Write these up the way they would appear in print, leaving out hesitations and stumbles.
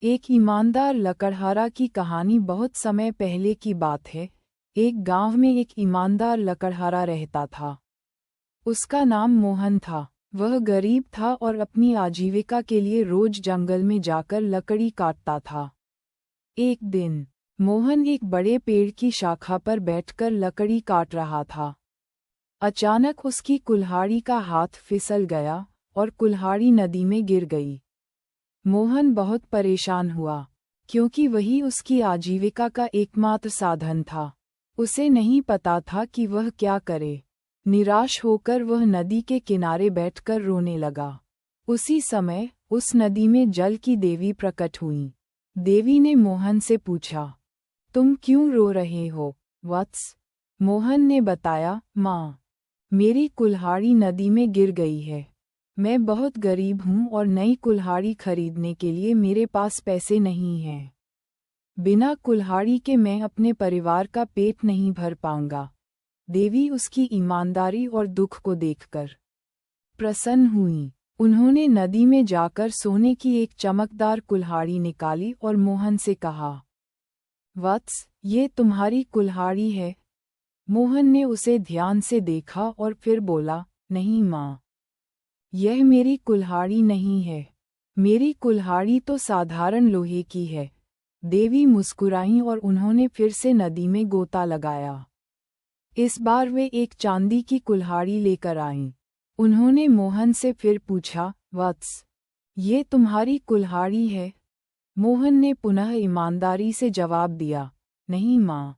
एक ईमानदार लकड़हारा की कहानी। बहुत समय पहले की बात है। एक गांव में एक ईमानदार लकड़हारा रहता था। उसका नाम मोहन था। वह गरीब था और अपनी आजीविका के लिए रोज जंगल में जाकर लकड़ी काटता था। एक दिन मोहन एक बड़े पेड़ की शाखा पर बैठकर लकड़ी काट रहा था। अचानक उसकी कुल्हाड़ी का हाथ फिसल गया और कुल्हाड़ी नदी में गिर गई। मोहन बहुत परेशान हुआ, क्योंकि वही उसकी आजीविका का एकमात्र साधन था। उसे नहीं पता था कि वह क्या करे। निराश होकर वह नदी के किनारे बैठकर रोने लगा। उसी समय उस नदी में जल की देवी प्रकट हुई। देवी ने मोहन से पूछा, तुम क्यों रो रहे हो वत्स? मोहन ने बताया, माँ, मेरी कुल्हाड़ी नदी में गिर गई है। मैं बहुत गरीब हूँ और नई कुल्हाड़ी खरीदने के लिए मेरे पास पैसे नहीं हैं। बिना कुल्हाड़ी के मैं अपने परिवार का पेट नहीं भर पाऊंगा। देवी उसकी ईमानदारी और दुख को देखकर प्रसन्न हुई। उन्होंने नदी में जाकर सोने की एक चमकदार कुल्हाड़ी निकाली और मोहन से कहा, वत्स, ये तुम्हारी कुल्हाड़ी है? मोहन ने उसे ध्यान से देखा और फिर बोला, नहीं माँ, यह मेरी कुल्हाड़ी नहीं है। मेरी कुल्हाड़ी तो साधारण लोहे की है। देवी मुस्कुराईं और उन्होंने फिर से नदी में गोता लगाया। इस बार वे एक चांदी की कुल्हाड़ी लेकर आईं। उन्होंने मोहन से फिर पूछा, वत्स, ये तुम्हारी कुल्हाड़ी है? मोहन ने पुनः ईमानदारी से जवाब दिया, नहीं माँ,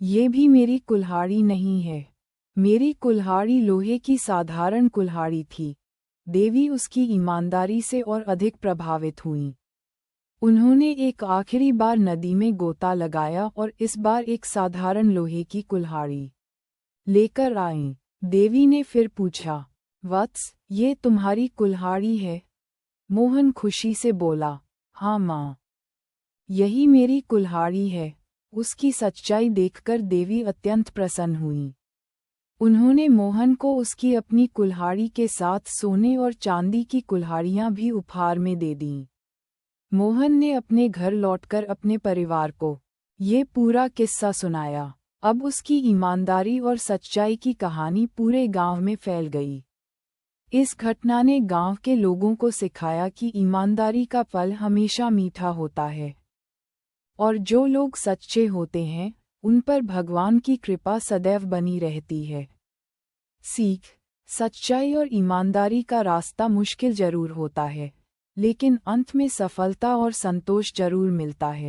ये भी मेरी कुल्हाड़ी नहीं है। मेरी कुल्हाड़ी लोहे की साधारण कुल्हाड़ी थी। देवी उसकी ईमानदारी से और अधिक प्रभावित हुईं। उन्होंने एक आखिरी बार नदी में गोता लगाया और इस बार एक साधारण लोहे की कुल्हाड़ी लेकर आईं। देवी ने फिर पूछा, वत्स, ये तुम्हारी कुल्हाड़ी है? मोहन खुशी से बोला, हाँ माँ, यही मेरी कुल्हाड़ी है। उसकी सच्चाई देखकर देवी अत्यंत प्रसन्न हुई। उन्होंने मोहन को उसकी अपनी कुल्हाड़ी के साथ सोने और चांदी की कुल्हाड़ियां भी उपहार में दे दीं। मोहन ने अपने घर लौटकर अपने परिवार को ये पूरा किस्सा सुनाया। अब उसकी ईमानदारी और सच्चाई की कहानी पूरे गांव में फैल गई। इस घटना ने गांव के लोगों को सिखाया कि ईमानदारी का फल हमेशा मीठा होता है और जो लोग सच्चे होते हैं उन पर भगवान की कृपा सदैव बनी रहती है। सीख: सच्चाई और ईमानदारी का रास्ता मुश्किल जरूर होता है, लेकिन अंत में सफलता और संतोष जरूर मिलता है।